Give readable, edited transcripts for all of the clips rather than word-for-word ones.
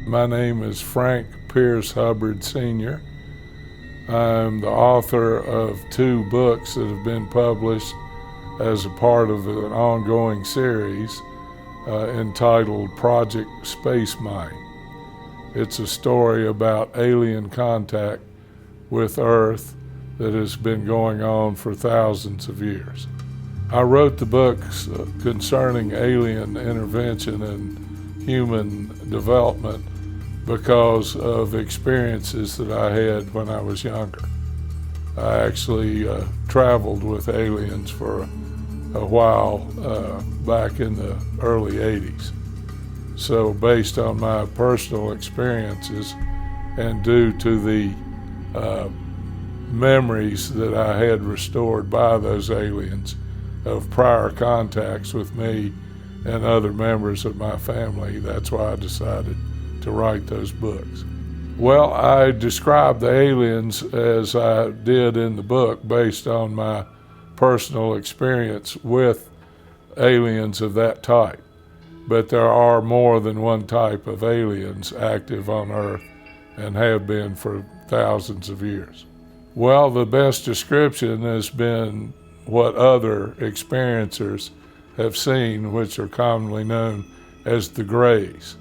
My name is Frank Pierce Hubbard Sr. I'm the author of 2 books that have been published as a part of an ongoing series entitled Project Spacemine. It's a story about alien contact with Earth that has been going on for thousands of years. I wrote the books concerning alien intervention and human development because of experiences that I had when I was younger. I actually traveled with aliens for a while back in the early 80s. So based on my personal experiences and due to the memories that I had restored by those aliens of prior contacts with me and other members of my family, that's why I decided to write those books. Well, I described the aliens as I did in the book based on my personal experience with aliens of that type. But there are more than one type of aliens active on Earth and have been for thousands of years. Well, the best description has been what other experiencers have seen, which are commonly known as the Greys.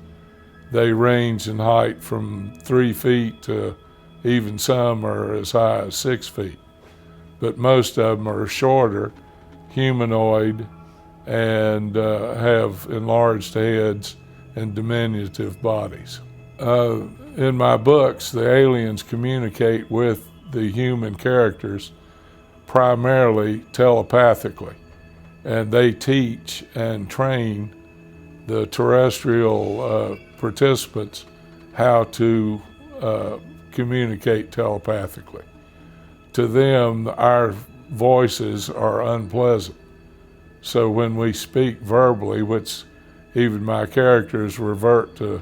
They range in height from 3 feet to even some are as high as 6 feet. But most of them are shorter, humanoid, and have enlarged heads and diminutive bodies. In my books, the aliens communicate with the human characters primarily telepathically, and they teach and train the terrestrial participants how to communicate telepathically. To them, our voices are unpleasant. So when we speak verbally, which even my characters revert to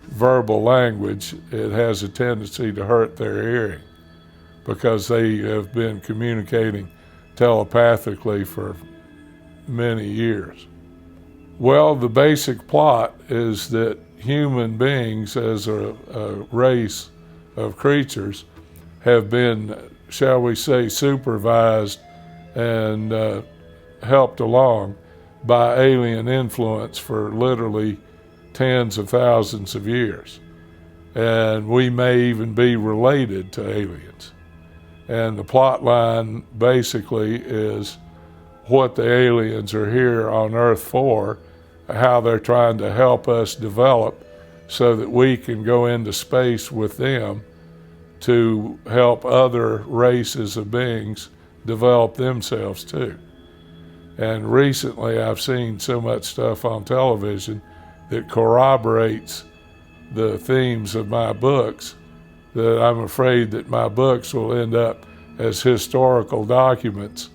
verbal language, it has a tendency to hurt their hearing because they have been communicating telepathically for many years. Well, the basic plot is that human beings as a race of creatures have been, shall we say, supervised and helped along by alien influence for literally tens of thousands of years. And we may even be related to aliens. And the plot line basically is what the aliens are here on Earth for, how they're trying to help us develop so that we can go into space with them to help other races of beings develop themselves too. And recently I've seen so much stuff on television that corroborates the themes of my books that I'm afraid that my books will end up as historical documents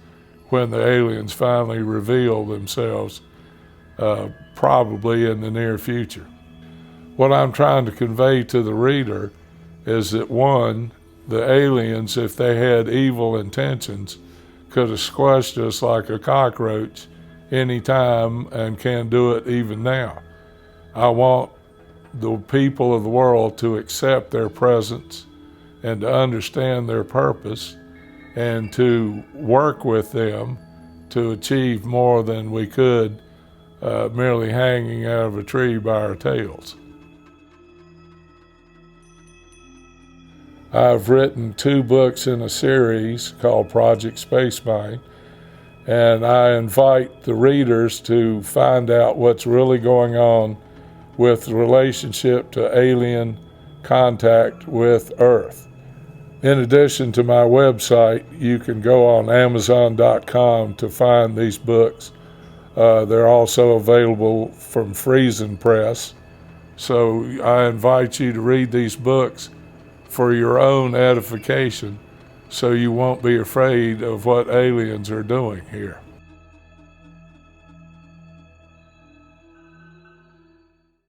when the aliens finally reveal themselves, probably in the near future. What I'm trying to convey to the reader is that, one, the aliens, if they had evil intentions, could have squashed us like a cockroach any time and can do it even now. I want the people of the world to accept their presence and to understand their purpose and to work with them to achieve more than we could merely hanging out of a tree by our tails. I've written 2 books in a series called Project Spacemine, and I invite the readers to find out what's really going on with the relationship to alien contact with Earth. In addition to my website, you can go on Amazon.com to find these books. They're also available from Friesen Press. So I invite you to read these books for your own edification so you won't be afraid of what aliens are doing here.